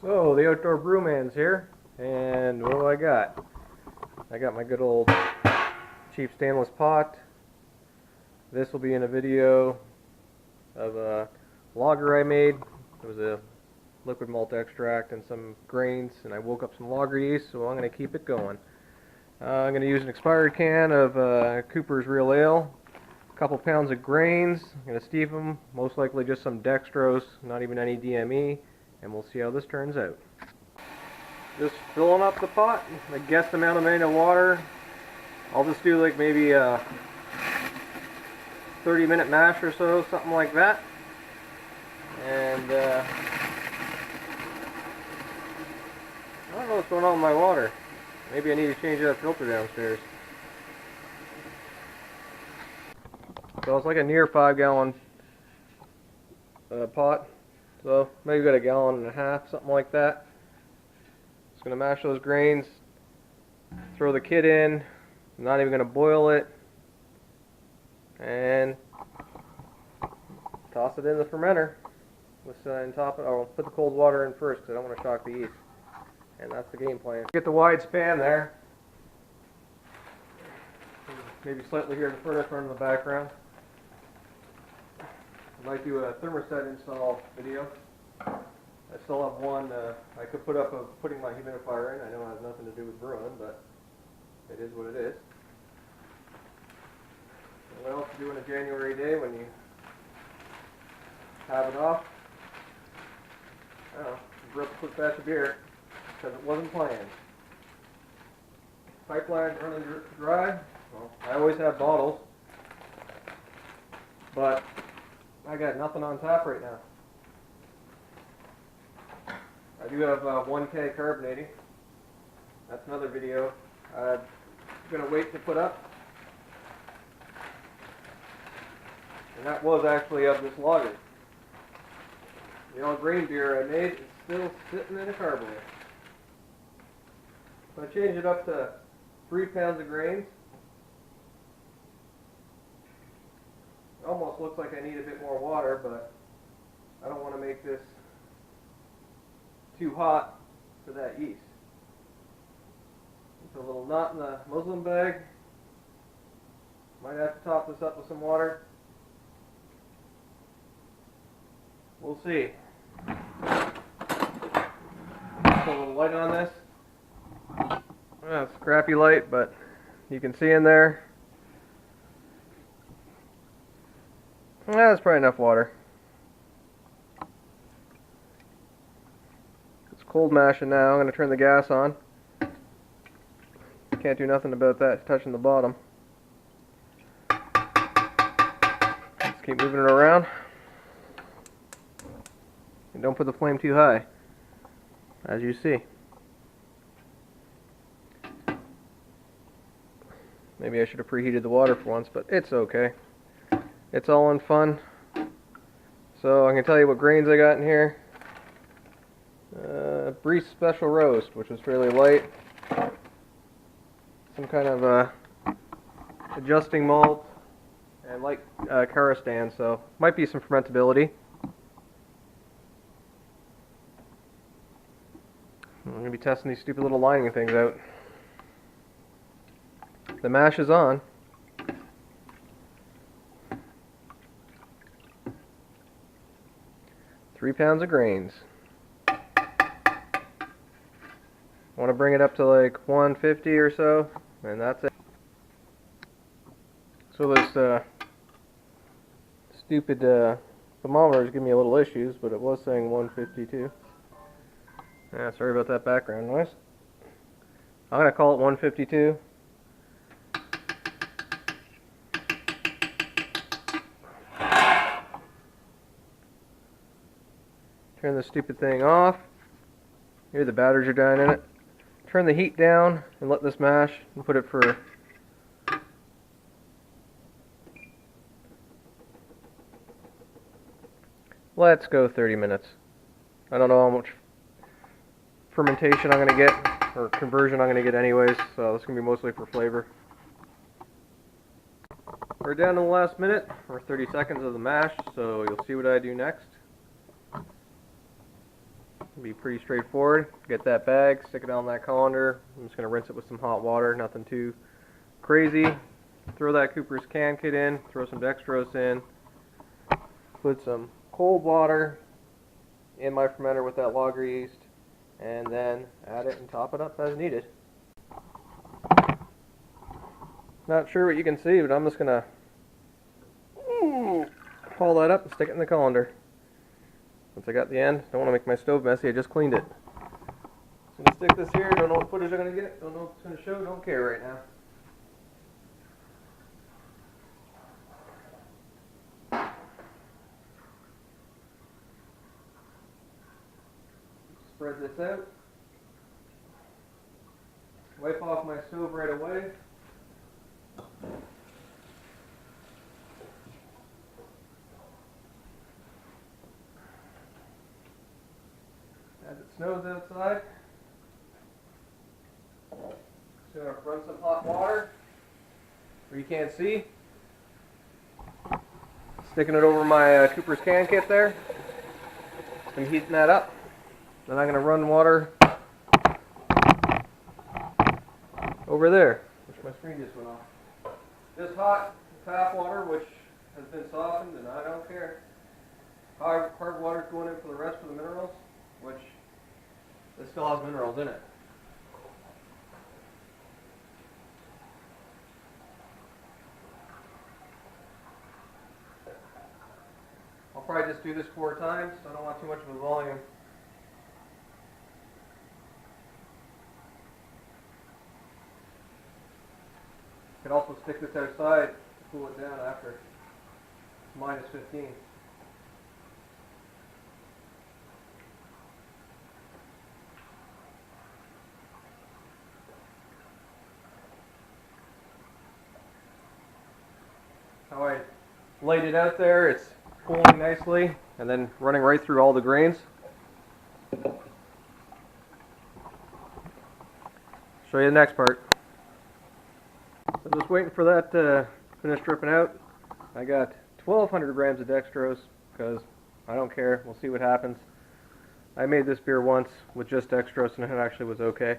So, the Outdoor Brewman's here, and what do I got? I got my good old cheap stainless pot. This will be in a video of a lager I made. It was a liquid malt extract and some grains, and I woke up some lager yeast, so I'm going to keep it going. I'm going to use an expired can of Cooper's Real Ale, a couple pounds of grains. I'm going to steep them, most likely just some Dextrose, not even any DME, and we'll see how this turns out. Just filling up the pot, a guess amount of water. I'll just do like maybe a 30-minute mash or so, something like that. And I don't know what's going on with my water. Maybe I need to change that filter downstairs. So it's like a near 5-gallon pot. So maybe got a gallon and a half, something like that. Just gonna mash those grains, throw the kit in. I'm not even gonna boil it, and toss it in the fermenter. And top it. I'll put the cold water in first because I don't want to shock the yeast. And that's the game plan. Get the wide span there. Maybe slightly hear the furnace run in the background. I might do a thermostat install video. I still have one I could put up of putting my humidifier in. I know it has nothing to do with brewing, but it is what it is. What else to do on a January day when you have it off? I don't know, brew up a quick batch of beer because it wasn't planned. Pipeline running dry. Well, I always have bottles, but I got nothing on tap right now. I do have 1K carbonating. That's another video I'm going to wait to put up. And that was actually of this lager. The all grain beer I made is still sitting in a carbonator. So I changed it up to 3 pounds of grains. It almost looks like I need a bit more water, but I don't want to make this too hot for that yeast. It's a little knot in the muslin bag. Might have to top this up with some water. We'll see. Put a little light on this. Well, it's a crappy light, but you can see in there. That's probably enough water. It's cold mashing now. I'm going to turn the gas on. Can't do nothing about that. It's touching the bottom. Just keep moving it around. And don't put the flame too high, as you see. Maybe I should have preheated the water for once, but it's okay. It's all in fun. So I can tell you what grains I got in here. Brew Special Roast, which was fairly light. Some kind of adjusting malt and light Karastan, so might be some fermentability. I'm going to be testing these stupid little lining things out. The mash is on. Three pounds of grains. I want to bring it up to like 150 or so, and that's it. So this stupid thermometer is giving me a little issues, but it was saying 152. Yeah, sorry about that background noise. I'm going to call it 152. Turn the stupid thing off. Here the batteries are down in it. Turn the heat down and let this mash and put it for let's go 30 minutes. I don't know how much fermentation I'm going to get, or conversion I'm going to get anyways, so this is going to be mostly for flavor. We're down to the last minute, or 30 seconds of the mash, so you'll see what I do next. It'll be pretty straightforward. Get that bag, stick it on that colander. I'm just going to rinse it with some hot water, nothing too crazy. Throw that Cooper's can kit in, throw some dextrose in, put some cold water in my fermenter with that lager yeast, and then add it and top it up as needed. Not sure what you can see, but I'm just going to haul that up and stick it in the colander. Once I got the end, don't want to make my stove messy, I just cleaned it. So I'm going to stick this here, don't know what footage I'm going to get, don't know what it's going to show, don't care right now. Spread this out. Wipe off my stove right away. As it snows outside, just going to run some hot water where you can't see. Sticking it over my Cooper's can kit there. I'm heating that up. Then I'm going to run water over there, which my screen just went off. Just hot tap water, which has been softened, and I don't care. Hard water going in for the rest of the minerals, which this still has minerals in it. I'll probably just do this 4 times, so I don't want too much of a volume. You could also stick this outside to cool it down after it's minus 15. How I laid it out there, it's cooling nicely and then running right through all the grains. Show you the next part. So just waiting for that to finish dripping out. I got 1,200 grams of dextrose because I don't care. We'll see what happens. I made this beer once with just dextrose and it actually was okay.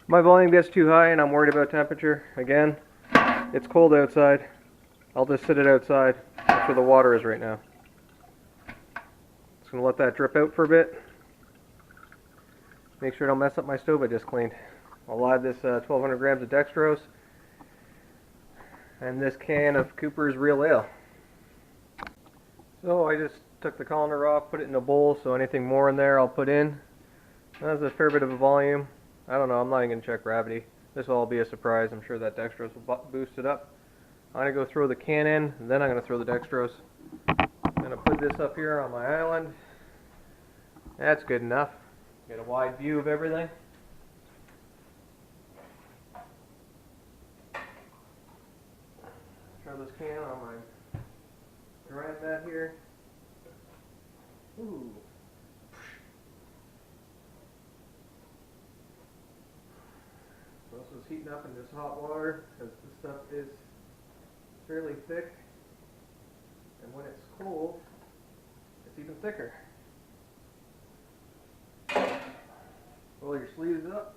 My volume gets too high and I'm worried about temperature. Again, it's cold outside. I'll just sit it outside. That's where the water is right now. Just going to let that drip out for a bit. Make sure I don't mess up my stove I just cleaned. I'll add this 1,200 grams of dextrose and this can of Cooper's Real Ale. So I just took the colander off, put it in a bowl, so anything more in there I'll put in. That's a fair bit of a volume. I don't know, I'm not even going to check gravity. This will all be a surprise. I'm sure that dextrose will boost it up. I'm going to go throw the can in, and then I'm going to throw the dextrose. I'm going to put this up here on my island. That's good enough. Get a wide view of everything. Throw this can on my drying mat here. Ooh. So this is heating up in this hot water because this stuff is fairly thick, and when it's cold, it's even thicker. Roll your sleeves up.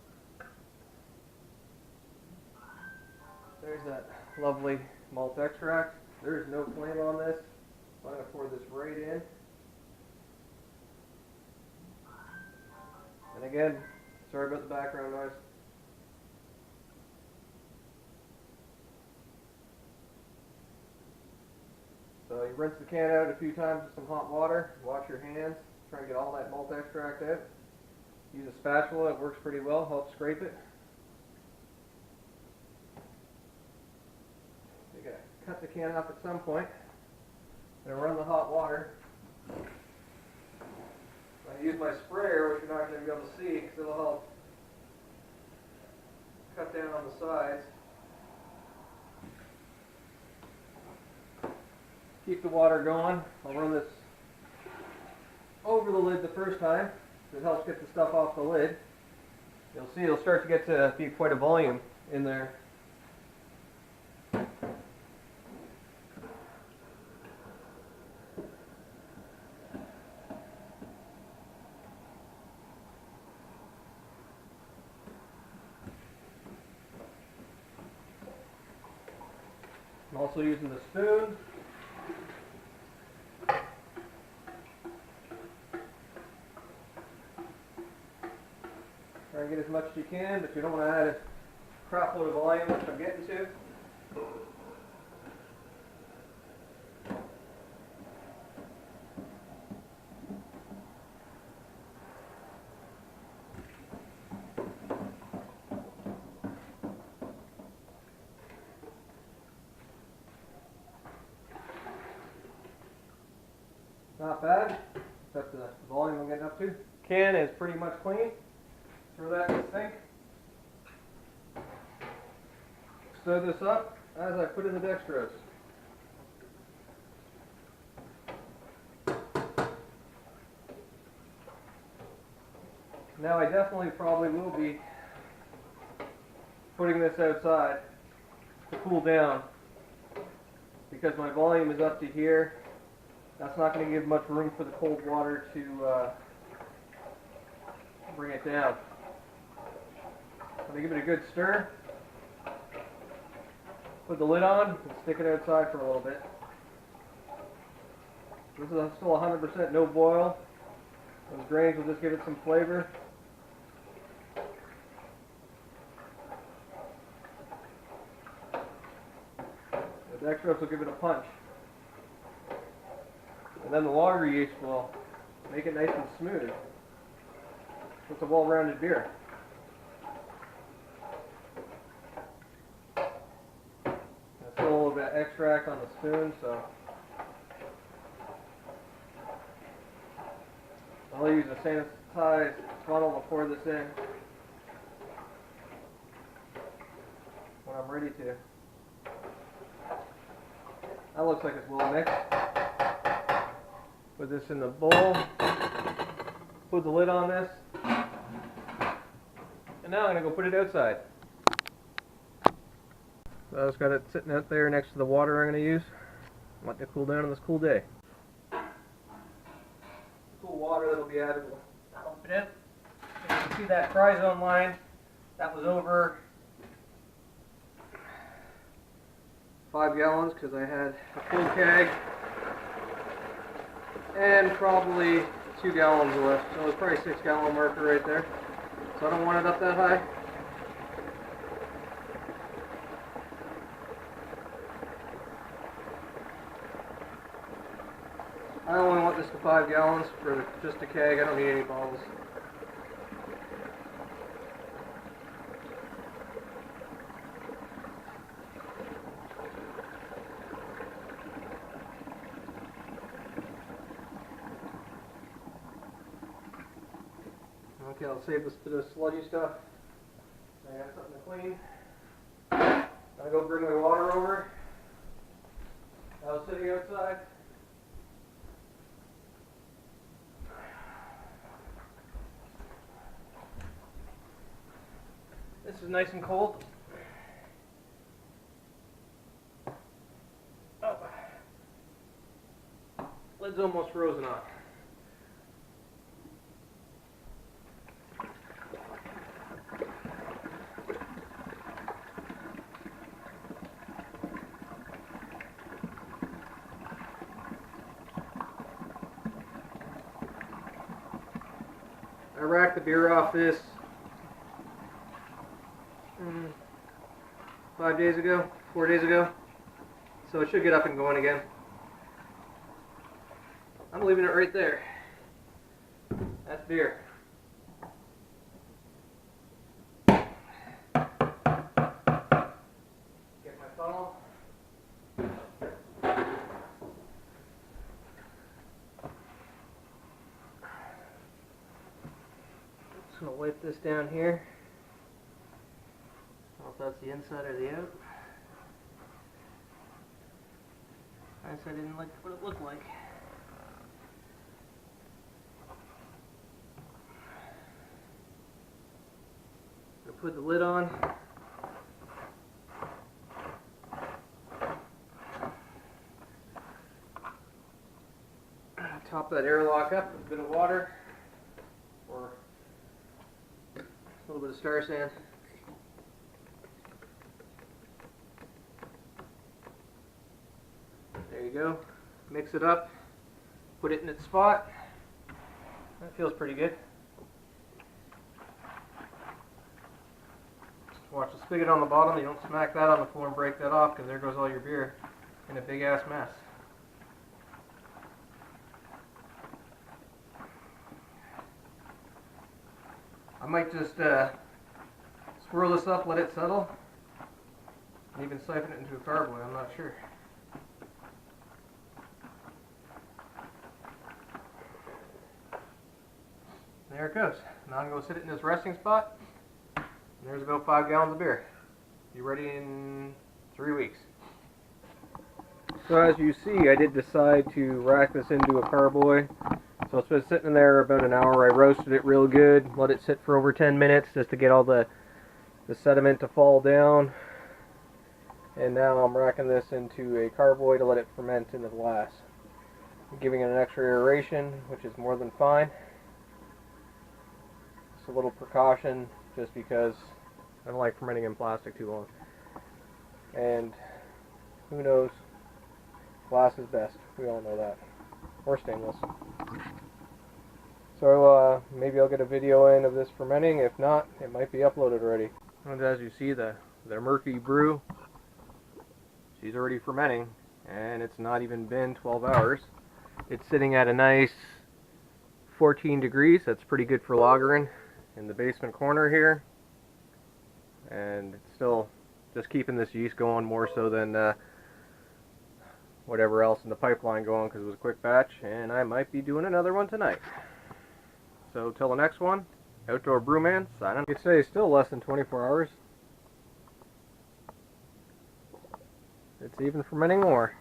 There's that lovely malt extract. There is no flame on this, so I'm going to pour this right in. And again, sorry about the background noise. So you rinse the can out a few times with some hot water. Wash your hands. Try and get all that malt extract out. Use a spatula, it works pretty well, helps scrape it. You gotta cut the can off at some point. I'm gonna run the hot water. I use my sprayer, which you're not going to be able to see because it'll help cut down on the sides. Keep the water going. I'll run this over the lid the first time. It helps get the stuff off the lid. You'll see it'll start to get to be quite a volume in there. I'm also using the spoon. Try and get as much as you can, but you don't want to add a crap load of volume, which I'm getting to. Not bad, except the volume I'm getting up to. Can is pretty much clean. Throw that in the sink. Stir this up as I put in the dextrose. Now I definitely probably will be putting this outside to cool down because my volume is up to here. That's not going to give much room for the cold water to bring it down. I'm going to give it a good stir. Put the lid on and stick it outside for a little bit. This is still 100% no boil. Those grains will just give it some flavor. The dextrose will give it a punch. And then the lager yeast will make it nice and smooth. It's a well-rounded beer. There's still a little bit of extract on the spoon, so I'll use a sanitized funnel to pour this in when I'm ready to. That looks like it's well mixed. Put this in the bowl. Put the lid on this. And now I'm going to go put it outside. So I just got it sitting out there next to the water I'm going to use. Let it cool down on this cool day. Cool water that'll be added will help it out. You can see that fry zone line. That was over 5 gallons because I had a full keg and probably 2 gallons left. So it's probably a 6 gallon marker right there. So I don't want it up that high. I only want this to 5 gallons for just a keg. I don't need any bottles. Okay, I'll save this bit of sludgy stuff. I got something to clean. I'll go bring my water over. I was sitting outside. This is nice and cold. Oh. Lid's almost frozen on. I racked the beer off this 4 days ago, so it should get up and going again. I'm leaving it right there. That's beer. Get my funnel. Just gonna wipe this down here. I don't know if that's the inside or the out. I guess I didn't like what it looked like. I'll put the lid on. Top that airlock up with a bit of water or a little bit of Star Sand. go. Mix it up, put it in its spot. That feels pretty good. Watch the spigot on the bottom. You don't smack that on the floor and break that off, because there goes all your beer in a big ass mess. I might just swirl this up, let it settle, and even siphon it into a carboy. I'm not sure. There it goes. Now I'm going to sit it in this resting spot. And there's about 5 gallons of beer. Be ready in 3 weeks. So as you see, I did decide to rack this into a carboy. So it's been sitting in there about an hour. I roasted it real good, let it sit for over 10 minutes just to get all the sediment to fall down. And now I'm racking this into a carboy to let it ferment in the glass. I'm giving it an extra aeration, which is more than fine. Just a little precaution, just because I don't like fermenting in plastic too long. And who knows, glass is best. We all know that. Or stainless. So maybe I'll get a video in of this fermenting. If not, it might be uploaded already. And as you see, the murky brew, she's already fermenting, and it's not even been 12 hours. It's sitting at a nice 14 degrees. That's pretty good for lagering in the basement corner here. And it's still just keeping this yeast going more so than whatever else in the pipeline going, because it was a quick batch, and I might be doing another one tonight. So till the next one, Outdoor Brewman signing. You could say still less than 24 hours. It's even fermenting more.